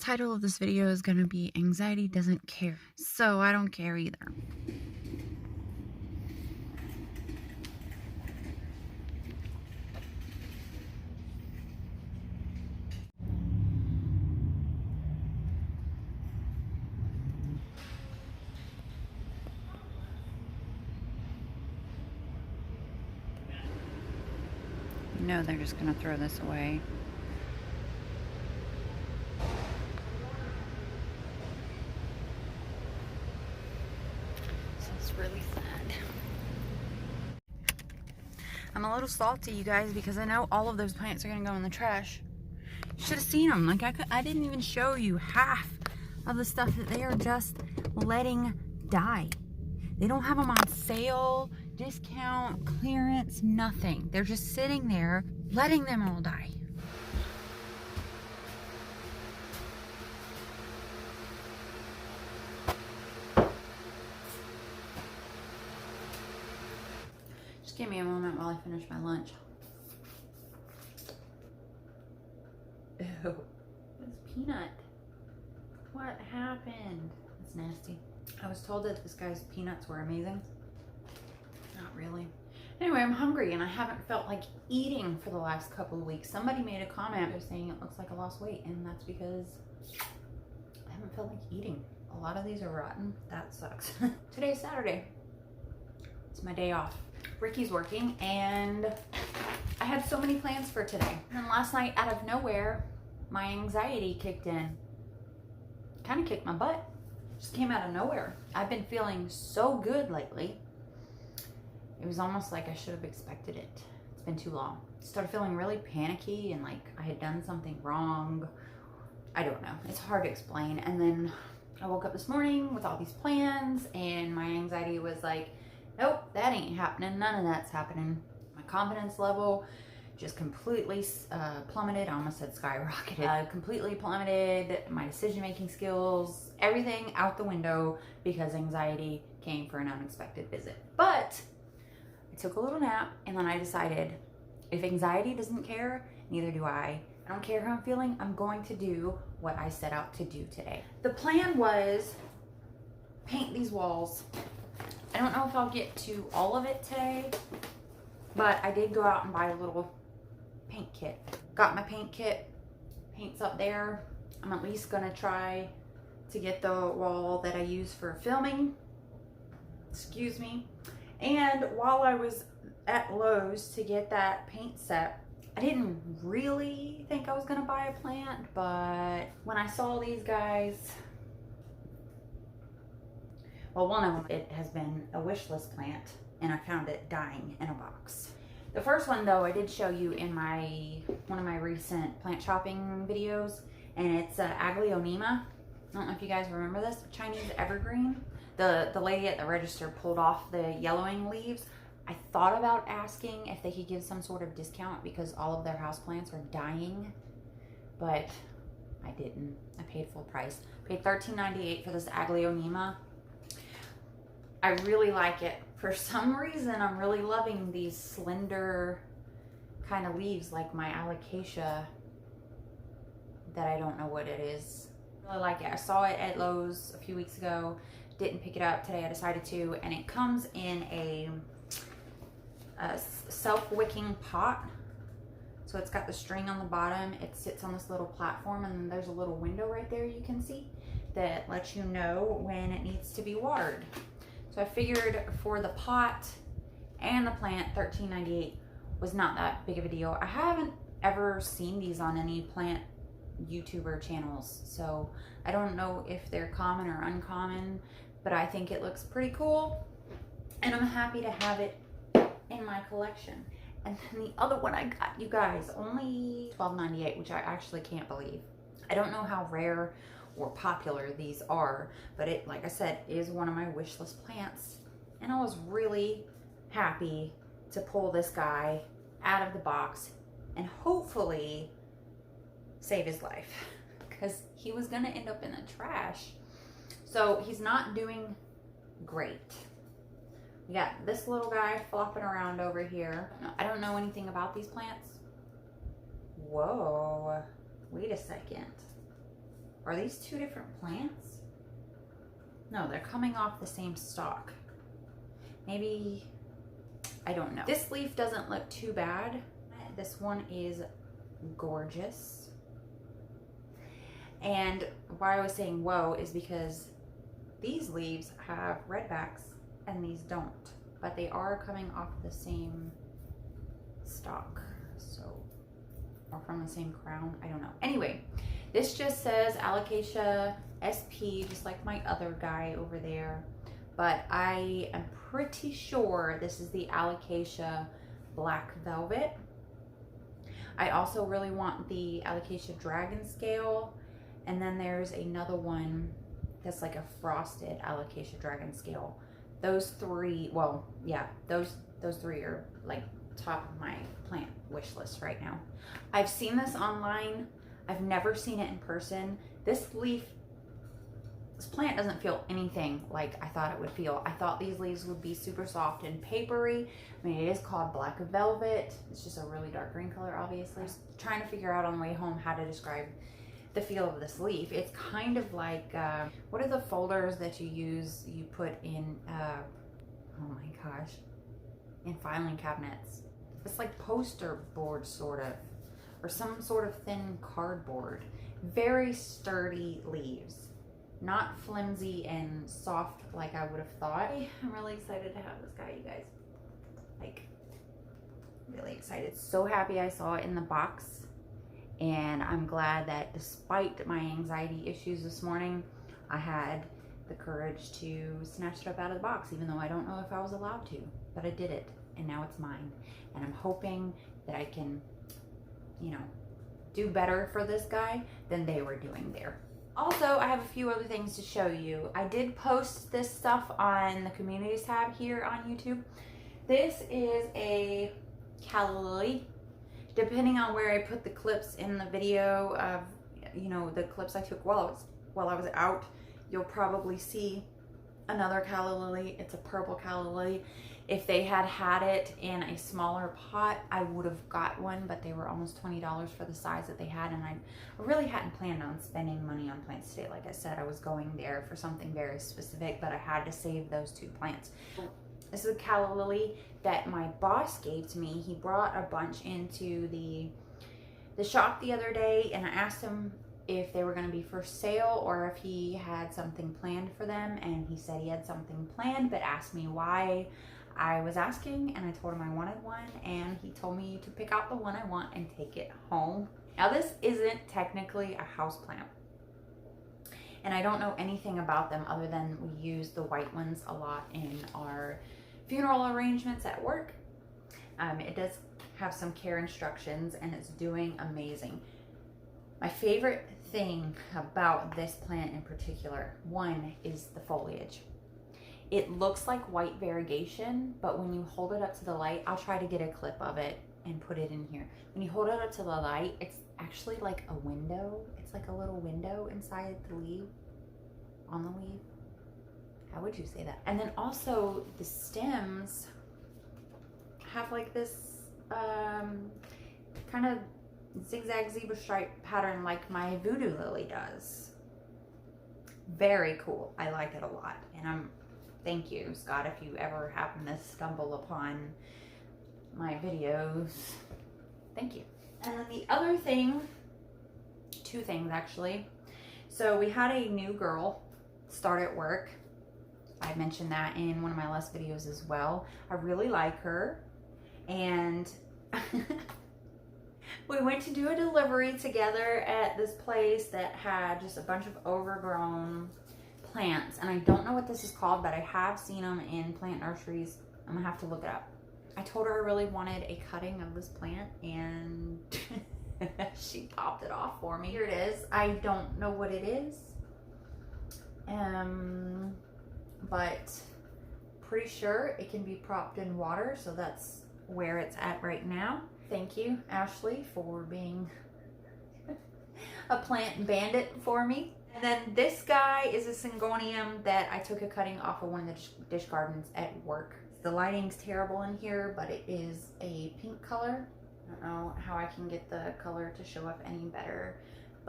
title of this video is going to be Anxiety Doesn't Care. So I don't care either. You know they're just going to throw this away. Really sad. I'm a little salty, you guys, because I know all of those plants are gonna go in the trash. You should have seen them. Like I didn't even show you half of the stuff that they are just letting die. They don't have them on sale, discount, clearance, nothing. They're just sitting there, letting them all die. Give me a moment while I finish my lunch. Ew. It's peanut. What happened? It's nasty. I was told that this guy's peanuts were amazing. Not really. Anyway, I'm hungry and I haven't felt like eating for the last couple of weeks. Somebody made a comment saying it looks like I lost weight, and that's because I haven't felt like eating. A lot of these are rotten. That sucks. Today's Saturday. It's my day off. Ricky's working and I had so many plans for today. And then last night, out of nowhere, my anxiety kicked in. Kind of kicked my butt. Just came out of nowhere. I've been feeling so good lately. It was almost like I should have expected it. It's been too long. Started feeling really panicky and like I had done something wrong. I don't know. It's hard to explain. And then I woke up this morning with all these plans and my anxiety was like, nope, that ain't happening. None of that's happening. My confidence level just completely plummeted. I almost said skyrocketed. Completely plummeted. My decision-making skills, everything out the window because anxiety came for an unexpected visit. But I took a little nap and then I decided if anxiety doesn't care, neither do I. I don't care how I'm feeling. I'm going to do what I set out to do today. The plan was paint these walls. I don't know if I'll get to all of it today, but I did go out and buy a little paint kit. Got my paint kit, paint's up there. I'm at least gonna try to get the wall that I use for filming. Excuse me. And while I was at Lowe's to get that paint set, I didn't really think I was gonna buy a plant, but when I saw these guys, well, one of them, it has been a wish list plant, and I found it dying in a box. The first one, though, I did show you in one of my recent plant shopping videos, and it's Aglaonema. I don't know if you guys remember this, Chinese evergreen. The lady at the register pulled off the yellowing leaves. I thought about asking if they could give some sort of discount because all of their houseplants are dying, but I didn't. I paid full price. Paid $13.98 for this Aglaonema. I really like it. For some reason, I'm really loving these slender kind of leaves like my alocasia that I don't know what it is. I really like it. I saw it at Lowe's a few weeks ago. Didn't pick it up. Today I decided to. And it comes in a self-wicking pot. So it's got the string on the bottom. It sits on this little platform and then there's a little window right there you can see that lets you know when it needs to be watered. So I figured for the pot and the plant, $13.98 was not that big of a deal. I haven't ever seen these on any plant YouTuber channels, so I don't know if they're common or uncommon, but I think it looks pretty cool, and I'm happy to have it in my collection. And then the other one I got, you guys, only $12.98, which I actually can't believe. I don't know how rare or popular these are, but it, like I said, is one of my wish list plants, and I was really happy to pull this guy out of the box and hopefully save his life because he was gonna end up in the trash. So he's not doing great. We got this little guy flopping around over here. I don't know anything about these plants. Whoa, wait a second. Are these two different plants? No, they're coming off the same stalk. Maybe, I don't know. This leaf doesn't look too bad. This one is gorgeous. And why I was saying whoa is because these leaves have red backs and these don't, but they are coming off the same stalk, so, or from the same crown, I don't know. Anyway, this just says Alocasia SP, just like my other guy over there, but I am pretty sure this is the Alocasia Black Velvet. I also really want the Alocasia Dragon Scale, and then there's another one that's like a frosted Alocasia Dragon Scale. Those three, well, yeah, those three are like top of my plant wish list right now. I've seen this online. I've never seen it in person. This plant doesn't feel anything like I thought it would feel. I thought these leaves would be super soft and papery. I mean, it is called Black Velvet. It's just a really dark green color, obviously. Just trying to figure out on the way home how to describe the feel of this leaf. It's kind of like, what are the folders that you put in, oh my gosh, in filing cabinets? It's like poster board sort of, or some sort of thin cardboard. Very sturdy leaves. Not flimsy and soft like I would have thought. I'm really excited to have this guy, you guys. Like, really excited. So happy I saw it in the box. And I'm glad that despite my anxiety issues this morning, I had the courage to snatch it up out of the box, even though I don't know if I was allowed to. But I did it, and now it's mine. And I'm hoping that I can, you know, do better for this guy than they were doing there. Also, I have a few other things to show you. I did post this stuff on the communities tab here on YouTube. This is a Calla Lily. Depending on where I put the clips in the video of, you know, the clips I took while I was out, you'll probably see another Calla Lily. It's a purple Calla Lily. If they had it in a smaller pot, I would have got one, but they were almost $20 for the size that they had, and I really hadn't planned on spending money on plants today. Like I said, I was going there for something very specific, but I had to save those two plants. This is a Calla Lily that my boss gave to me. He brought a bunch into the shop the other day, and I asked him if they were going to be for sale or if he had something planned for them, and he said he had something planned, but asked me why I was asking, and I told him I wanted one, and he told me to pick out the one I want and take it home. Now, this isn't technically a houseplant, and I don't know anything about them other than we use the white ones a lot in our funeral arrangements at work. It does have some care instructions, and it's doing amazing. My favorite thing about this plant in particular, one, is the foliage. It looks like white variegation, but when you hold it up to the light, I'll try to get a clip of it and put it in here. When you hold it up to the light, it's actually like a window. It's like a little window inside the leaf, on the leaf. How would you say that? And then also the stems have like this kind of zigzag zebra stripe pattern like my voodoo lily does. Very cool. I like it a lot. And thank you, Scott, if you ever happen to stumble upon my videos. Thank you. And then the other thing, two things actually. So we had a new girl start at work. I mentioned that in one of my last videos as well. I really like her. And we went to do a delivery together at this place that had just a bunch of overgrown plants, and I don't know what this is called, but I have seen them in plant nurseries. I'm gonna have to look it up. I told her I really wanted a cutting of this plant, and she popped it off for me. Here it is. I don't know what it is, but pretty sure it can be propped in water, so that's where it's at right now. Thank you, Ashley, for being a plant bandit for me. And then this guy is a Syngonium that I took a cutting off of one of the dish gardens at work. The lighting's terrible in here, but it is a pink color. I don't know how I can get the color to show up any better,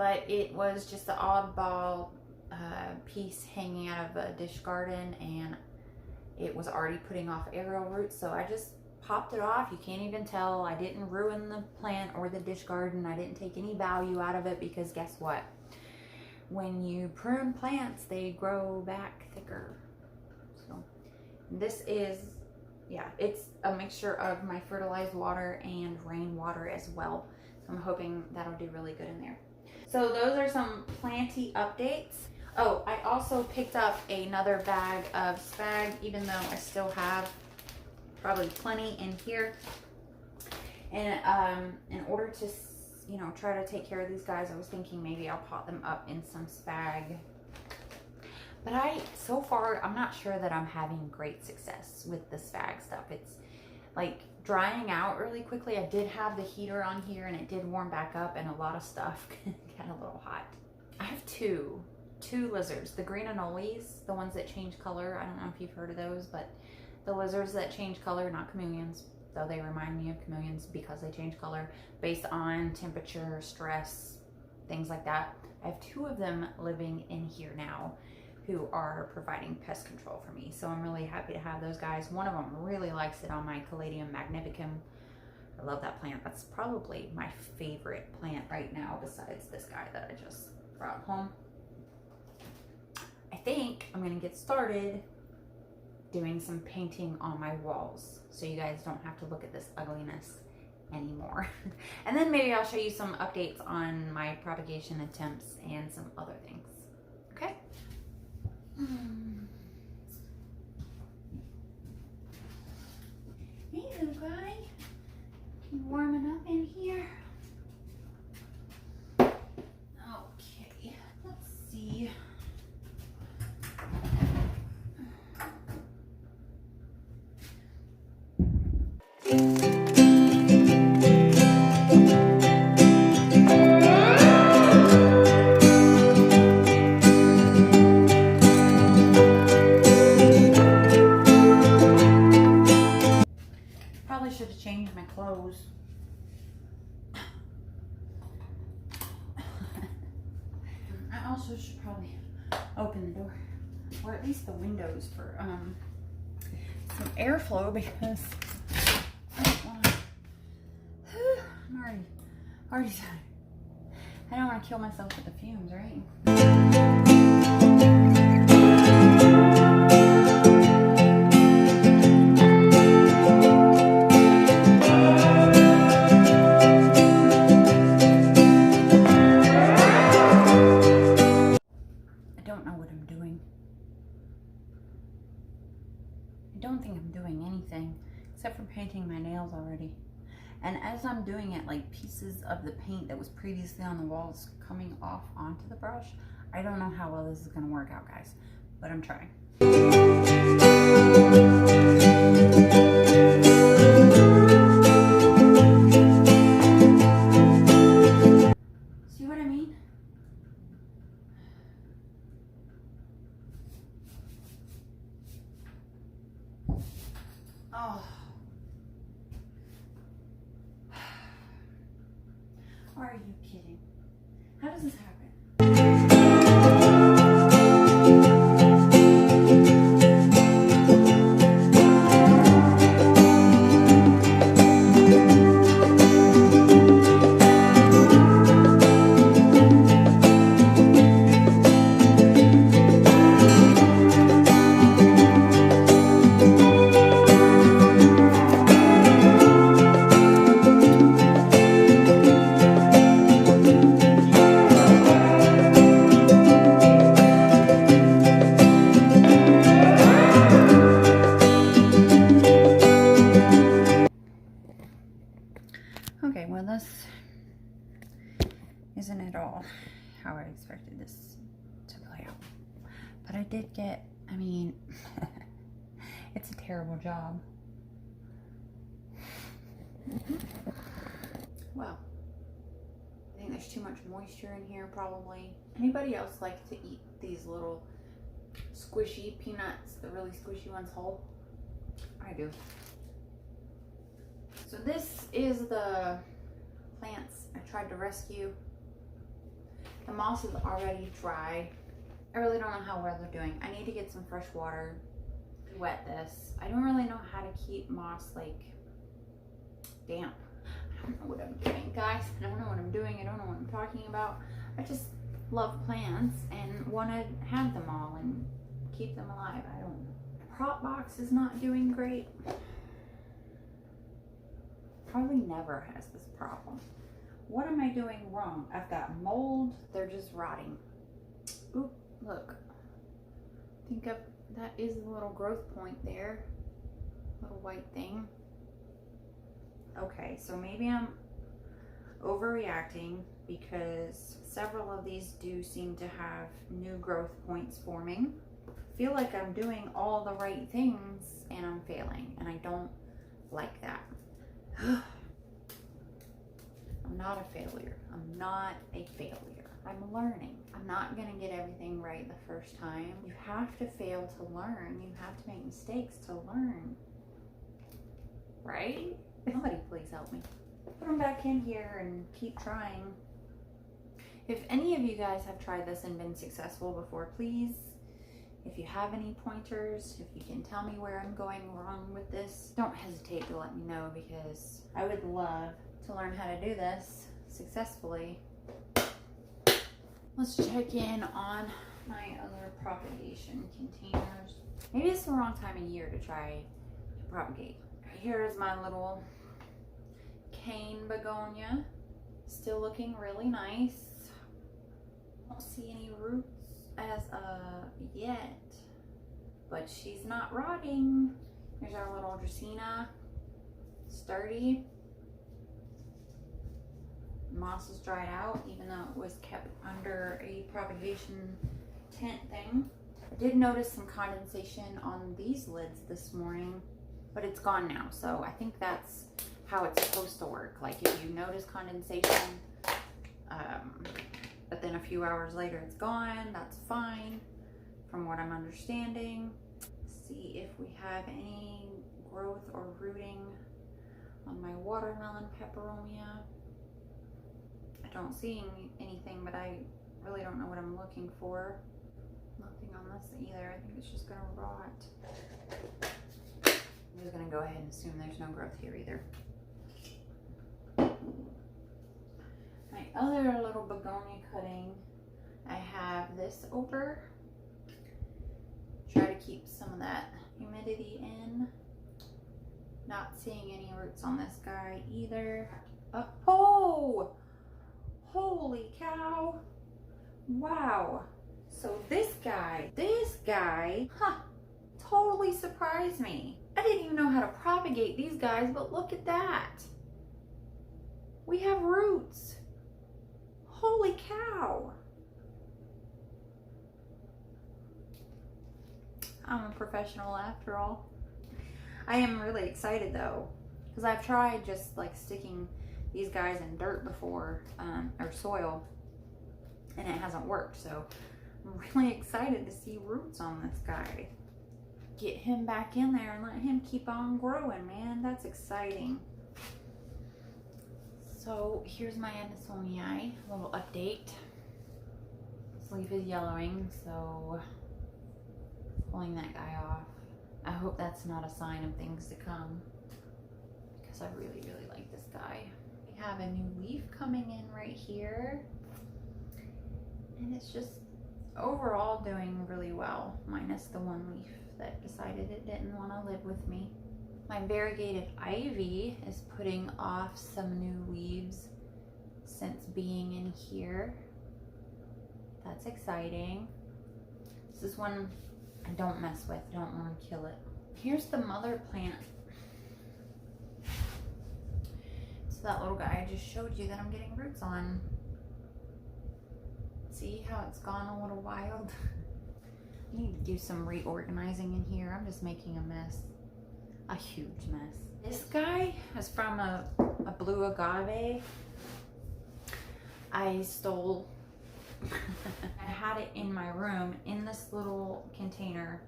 but it was just the oddball piece hanging out of a dish garden, and it was already putting off aerial roots, so I just popped it off. You can't even tell. I didn't ruin the plant or the dish garden. I didn't take any value out of it, because guess what? When you prune plants, they grow back thicker. So this is, yeah, it's a mixture of my fertilized water and rainwater as well. So I'm hoping that'll do really good in there. So those are some planty updates. Oh, I also picked up another bag of spag, even though I still have probably plenty in here. And in order to, you know, try to take care of these guys, I was thinking maybe I'll pot them up in some spag. But so far, I'm not sure that I'm having great success with the spag stuff. It's like drying out really quickly. I did have the heater on here and it did warm back up, and a lot of stuff got a little hot. I have two lizards, the green anoles, the ones that change color. I don't know if you've heard of those, but the lizards that change color, not chameleons, though they remind me of chameleons because they change color based on temperature, stress, things like that. I have two of them living in here now who are providing pest control for me. So I'm really happy to have those guys. One of them really likes it on my Caladium magnificum. I love that plant. That's probably my favorite plant right now besides this guy that I just brought home. I think I'm gonna get started doing some painting on my walls so you guys don't have to look at this ugliness anymore. And then maybe I'll show you some updates on my propagation attempts and some other things. Okay? Hey little guy, you warming up in here? Okay, let's see. Probably should have changed my clothes. I also should probably open the door, or at least the windows, for some airflow, because I don't want to. I'm already tired. I don't want to kill myself with the fumes, right? I don't know what I'm doing. I don't think I'm doing anything except for painting my nails already. And as I'm doing it, like pieces of the paint that was previously on the walls coming off onto the brush. I don't know how well this is going to work out, guys, but I'm trying. See what I mean? Oh. Are you kidding? How does this happen? Okay, well, this isn't at all how I expected this to play out. But I did get, I mean, it's a terrible job. Well, I think there's too much moisture in here, probably. Anybody else like to eat these little squishy peanuts, the really squishy ones whole? I do. So this is the plants I tried to rescue. The moss is already dry. I really don't know how well they're doing. I need to get some fresh water to wet this. I don't really know how to keep moss like damp. I don't know what I'm doing, guys. I don't know what I'm doing. I don't know what I'm talking about. I just love plants and want to have them all and keep them alive. I don't know. Prop box is not doing great. Probably never has this problem. What am I doing wrong? I've got mold. They're just rotting. Oop, look. I think that is a little growth point there. Little white thing. Okay, so maybe I'm overreacting because several of these do seem to have new growth points forming. I feel like I'm doing all the right things and I'm failing, and I don't like that. I'm not a failure. I'm not a failure. I'm learning. I'm not gonna get everything right the first time. You have to fail to learn. You have to make mistakes to learn. Right? Somebody please help me. Put them back in here and keep trying. If any of you guys have tried this and been successful before, please, if you have any pointers, if you can tell me where I'm going wrong with this, don't hesitate to let me know, because I would love to learn how to do this successfully. Let's check in on my other propagation containers. Maybe it's the wrong time of year to try to propagate. Here's my little cane begonia. Still looking really nice. Don't see any roots as of yet, but she's not rotting. Here's our little Dracaena, sturdy. Moss is dried out, even though it was kept under a propagation tent thing. I did notice some condensation on these lids this morning, but it's gone now, so I think that's how it's supposed to work. Like, if you notice condensation, but then a few hours later it's gone, that's fine from what I'm understanding. Let's see if we have any growth or rooting on my watermelon peperomia. I don't see anything, but I really don't know what I'm looking for. Nothing on this either. I think it's just gonna rot. I'm just gonna go ahead and assume there's no growth here either. My other little begonia cutting, I have this over. Try to keep some of that humidity in. Not seeing any roots on this guy either. Oh! Holy cow! Wow! So this guy, totally surprised me. I didn't even know how to propagate these guys, but look at that. We have roots. Holy cow. I'm a professional after all. I am really excited though, because I've tried just like sticking these guys in dirt before, or soil, and it hasn't worked. So I'm really excited to see roots on this guy. Get him back in there and let him keep on growing, man. That's exciting. So here's my Andersoniae, a little update. This leaf is yellowing, so pulling that guy off. I hope that's not a sign of things to come, because I really, really like this guy. We have a new leaf coming in right here, and it's just overall doing really well, minus the one leaf that decided it didn't want to live with me. My variegated ivy is putting off some new leaves since being in here. That's exciting. This is one I don't mess with. I don't want to kill it. Here's the mother plant. So that little guy I just showed you that I'm getting roots on. See how it's gone a little wild? I need to do some reorganizing in here. I'm just making a mess. A huge mess. This guy is from a blue agave I stole. I had it in my room in this little container,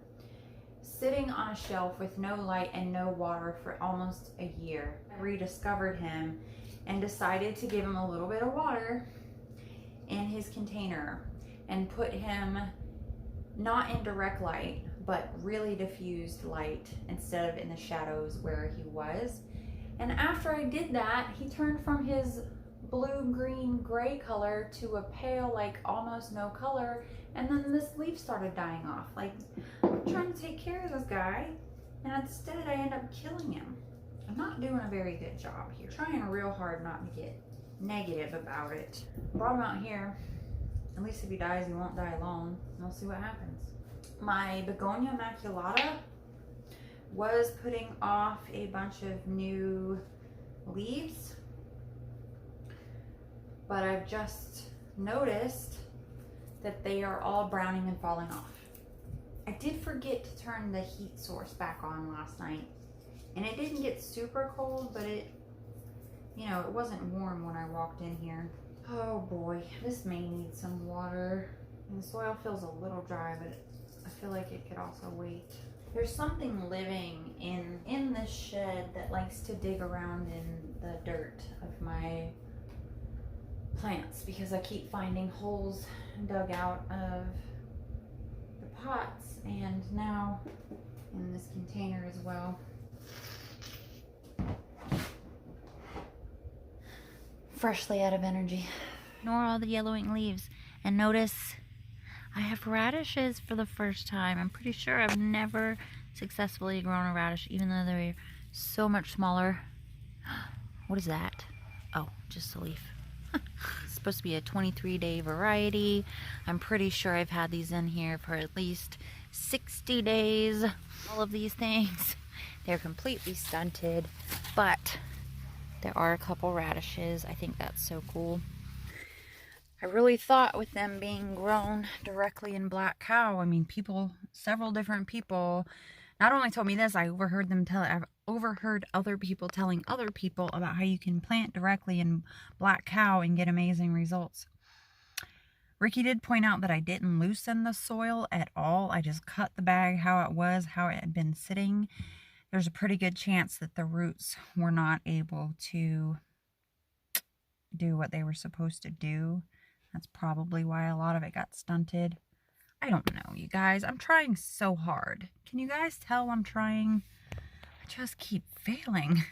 sitting on a shelf with no light and no water for almost a year. I rediscovered him and decided to give him a little bit of water in his container and put him not in direct light, but really diffused light instead of in the shadows where he was. And after I did that, he turned from his blue, green, gray color to a pale, like almost no color. And then this leaf started dying off. Like, I'm trying to take care of this guy, and instead I end up killing him. I'm not doing a very good job here. Trying real hard not to get negative about it. Brought him out here. At least if he dies, he won't die alone. We'll see what happens. My begonia immaculata was putting off a bunch of new leaves, but I've just noticed that they are all browning and falling off. I did forget to turn the heat source back on last night, and it didn't get super cold, but it, you know, it wasn't warm when I walked in here. Oh boy, this may need some water. And the soil feels a little dry, but I feel like it could also wait. There's something living in this shed that likes to dig around in the dirt of my plants, because I keep finding holes dug out of the pots and now in this container as well. Freshly out of energy. Ignore all the yellowing leaves and notice I have radishes for the first time. I'm pretty sure I've never successfully grown a radish, even though they're so much smaller. What is that? Oh, just a leaf. It's supposed to be a 23-day variety. I'm pretty sure I've had these in here for at least 60 days. All of these things, they're completely stunted, but there are a couple radishes. I think that's so cool. I really thought with them being grown directly in Black Cow, I mean, several different people not only told me this, I've overheard other people telling other people about how you can plant directly in Black Cow and get amazing results. Ricky did point out that I didn't loosen the soil at all. I just cut the bag how it was, how it had been sitting. There's a pretty good chance that the roots were not able to do what they were supposed to do. That's probably why a lot of it got stunted. I don't know, you guys. I'm trying so hard. Can you guys tell I'm trying? I just keep failing.